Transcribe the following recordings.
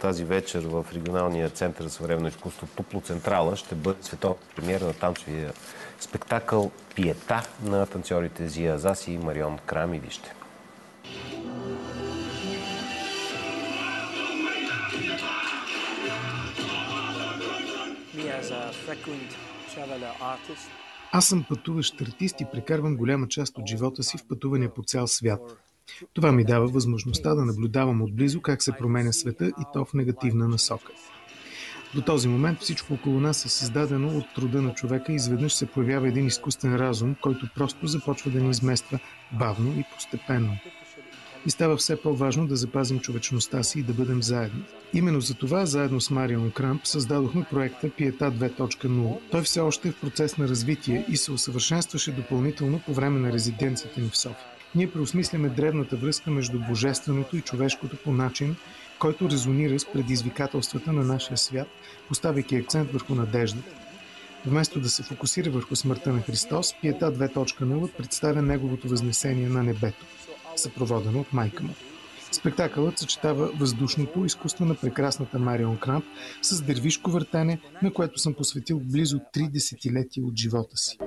Тази вечер в регионалния център за съвременно изкуство Топлоцентрала ще бъде световната премиера на танцовия спектакъл "Пиета" на танцорите Зия Азас и Марион Крами. Вижте. Аз съм пътуващ артист и прекарвам голяма част от живота си в пътувания по цял свят. Това ми дава възможността да наблюдавам отблизо как се променя света и то в негативна насока. До този момент всичко около нас е създадено от труда на човека и изведнъж се появява един изкуствен разум, който просто започва да ни измества бавно и постепенно. И става все по-важно да запазим човечността си и да бъдем заедно. Именно за това, заедно с Марион Крамп, създадохме проекта Пиета 2.0. Той все още е в процес на развитие и се усъвършенстваше допълнително по време на резиденцията ни в София. Ние преосмисляме древната връзка между божественото и човешкото по начин, който резонира с предизвикателствата на нашия свят, поставяйки акцент върху надеждата. Вместо да се фокусира върху смъртта на Христос, Пиета 2.0 представя неговото възнесение на небето, съпроводено от майка му. Спектакълът съчетава въздушното изкуство на прекрасната Марион Крамп с дервишко въртене, на което съм посветил близо 3 десетилетия от живота си.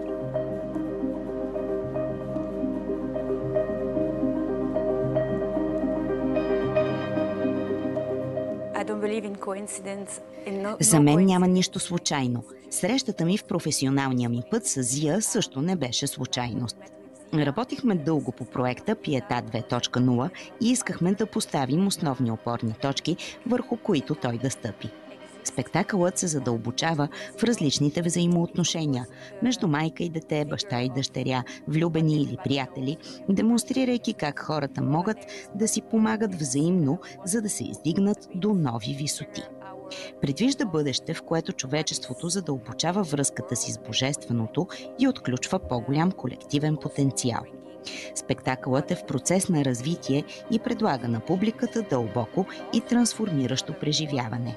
За мен няма нищо случайно. Срещата ми в професионалния ми път с Зия също не беше случайност. Работихме дълго по проекта Пиета 2.0 и искахме да поставим основни опорни точки, върху които той да стъпи. Спектакълът се задълбочава в различните взаимоотношения между майка и дете, баща и дъщеря, влюбени или приятели, демонстрирайки как хората могат да си помагат взаимно, за да се издигнат до нови висоти. Предвижда бъдеще, в което човечеството задълбочава връзката си с божественото и отключва по-голям колективен потенциал. Спектакълът е в процес на развитие и предлага на публиката дълбоко и трансформиращо преживяване.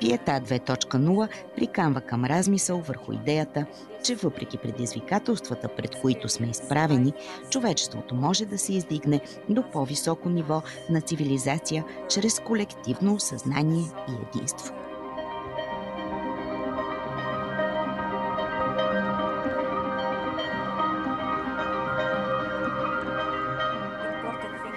Пиета 2.0 приканва към размисъл върху идеята, че въпреки предизвикателствата, пред които сме изправени, човечеството може да се издигне до по-високо ниво на цивилизация чрез колективно осъзнание и единство.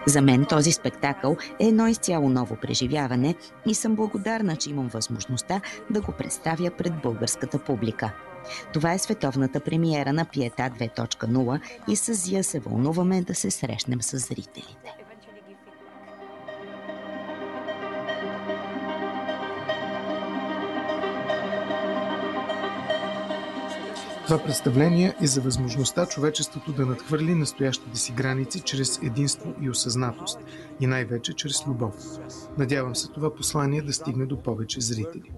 За мен този спектакъл е едно изцяло ново преживяване и съм благодарна, че имам възможността да го представя пред българската публика. Това е световната премиера на Пиета 2.0 и с Зия се вълнуваме да се срещнем с зрителите. Това представление е за възможността човечеството да надхвърли настоящите си граници чрез единство и осъзнатост и най-вече чрез любов. Надявам се това послание да стигне до повече зрители.